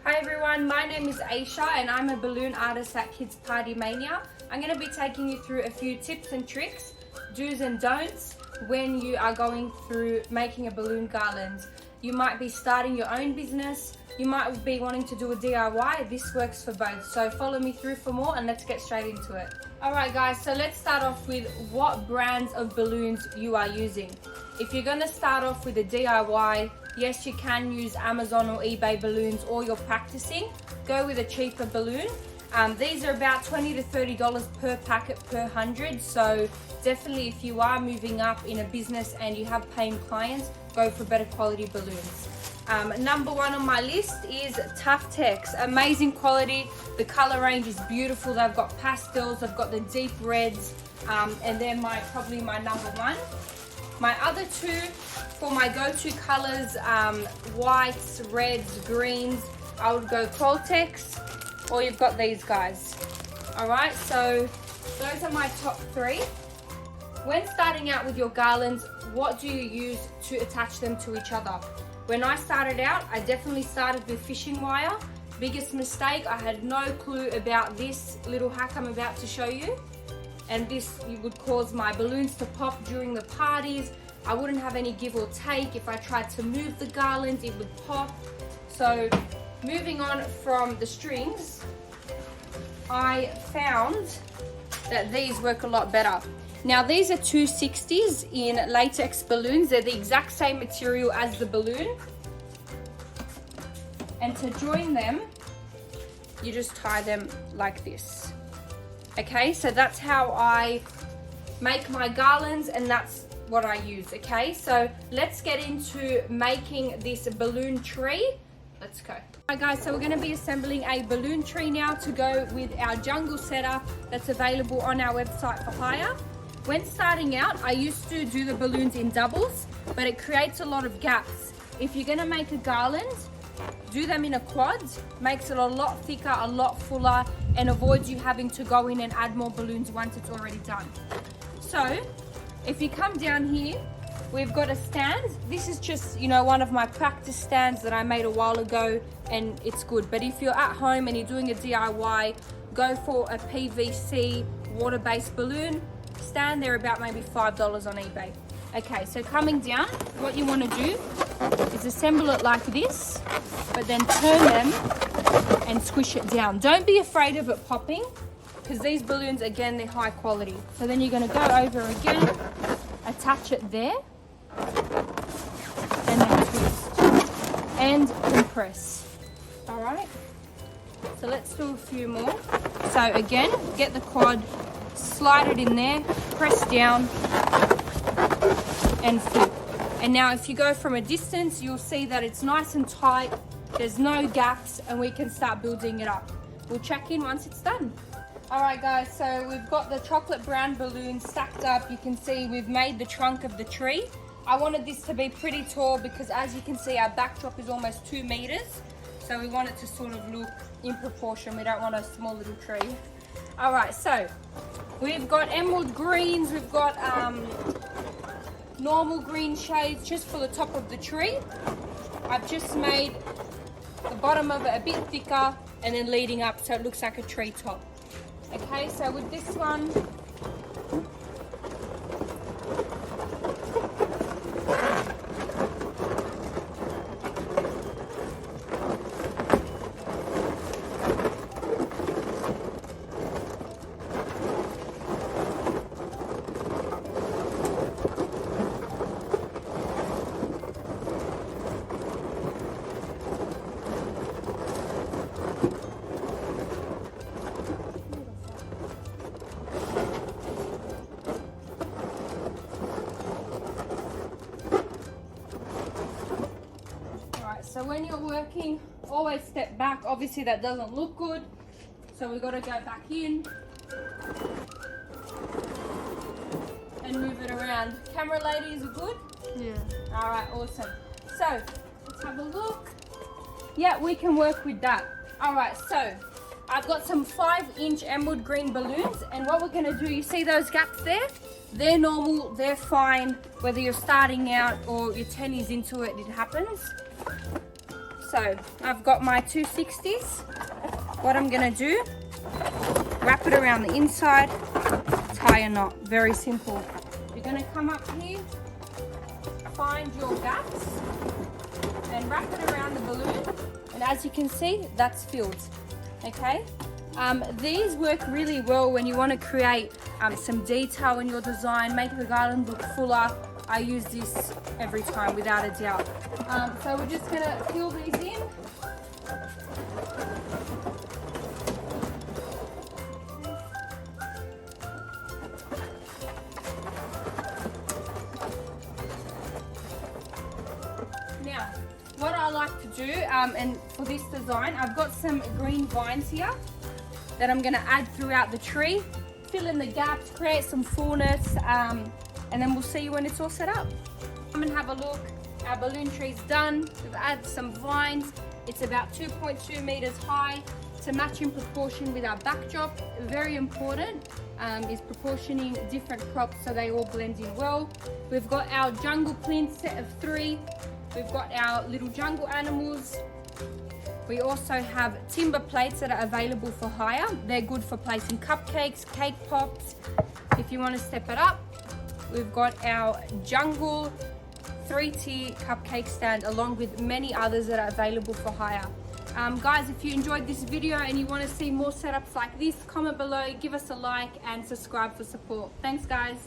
Hi everyone, my name is Aisha and I'm a balloon artist at KidsPartyMania. I'm going to be taking you through a few tips and tricks, do's and don'ts when you are going through making a balloon garland. You might be starting your own business, you might be wanting to do a DIY, this works for both. So follow me through for more and let's get straight into it. Alright guys, so let's start off with what brands of balloons you are using. If you're going to start off with a DIY, yes, you can use Amazon or eBay balloons, or you're practicing, go with a cheaper balloon. These are about $20 to $30 per packet per 100, so definitely if you are moving up in a business and you have paying clients, go for better quality balloons. Number one on my list is Tough Tex. Amazing quality, the color range is beautiful, they've got pastels, they've got the deep reds, and they're probably my number one. My other two, for my go-to colors, whites, reds, greens, I would go Tex, or you've got these guys. Alright, so those are my top three. When starting out with your garlands, what do you use to attach them to each other? When I started out, I definitely started with fishing wire. Biggest mistake, I had no clue about this little hack I'm about to show you. And this would cause my balloons to pop during the parties. I wouldn't have any give or take. If I tried to move the garland, it would pop. So moving on from the strings, I found that these work a lot better. Now these are 260s in latex balloons. They're the exact same material as the balloon. And to join them, you just tie them like this. Okay, so that's how I make my garlands and that's what I use, okay? So let's get into making this balloon tree. Let's go. Alright guys, so we're going to be assembling a balloon tree now to go with our jungle setup that's available on our website for hire. When starting out, I used to do the balloons in doubles, but it creates a lot of gaps. If you're going to make a garland, do them in a quad, makes it a lot thicker, a lot fuller, and avoids you having to go in and add more balloons once it's already done. So, if you come down here, we've got a stand. This is just, one of my practice stands that I made a while ago, and it's good. But if you're at home and you're doing a DIY, go for a PVC water-based balloon stand. They're about maybe $5 on eBay. Okay, so coming down, what you want to do is assemble it like this, but then turn them and squish it down. Don't be afraid of it popping, because these balloons, again, they're high quality. So then you're going to go over again, attach it there, and then twist and compress. All right, so let's do a few more. So again, get the quad, slide it in there, press down, and flip. And now if you go from a distance, you'll see that it's nice and tight, there's no gaps, and we can start building it up. We'll check in once it's done. Alright guys, so we've got the chocolate brown balloons stacked up. You can see we've made the trunk of the tree. I wanted this to be pretty tall because, as you can see, our backdrop is almost 2 meters. So we want it to sort of look in proportion. We don't want a small little tree. Alright, so we've got emerald greens, we've got normal green shades just for the top of the tree. I've just made the bottom of it a bit thicker and then leading up so it looks like a tree top. Okay, so with this one, so when you're working, always step back. Obviously that doesn't look good, so we've got to go back in and move it around. Camera ladies are good? Yeah. All right, awesome. So let's have a look. Yeah, we can work with that. All right, so I've got some 5-inch emerald green balloons, and what we're going to do, you see those gaps there? They're normal, they're fine, whether you're starting out or you're 10 years into it, it happens. So I've got my 260s. What I'm gonna do, wrap it around the inside, tie a knot. Very simple. You're gonna come up here, find your gaps, and wrap it around the balloon. And as you can see, that's filled. Okay. These work really well when you want to create some detail in your design, make the garland look fuller. I use this every time without a doubt. So we're just going to fill these in. Now, what I like to do, and for this design, I've got some green vines here that I'm going to add throughout the tree, fill in the gaps, create some fullness, and then we'll see you when it's all set up. Come and have a look. Our balloon tree's done. We've added some vines. It's about 2.2 meters high to match in proportion with our backdrop. Very important is proportioning different props so they all blend in well. We've got our jungle plinth set of 3. We've got our little jungle animals. We also have timber plates that are available for hire. They're good for placing cupcakes, cake pops. If you want to step it up, we've got our jungle 3-tier cupcake stand along with many others that are available for hire. Guys, if you enjoyed this video and you want to see more setups like this, comment below, give us a like and subscribe for support. Thanks guys.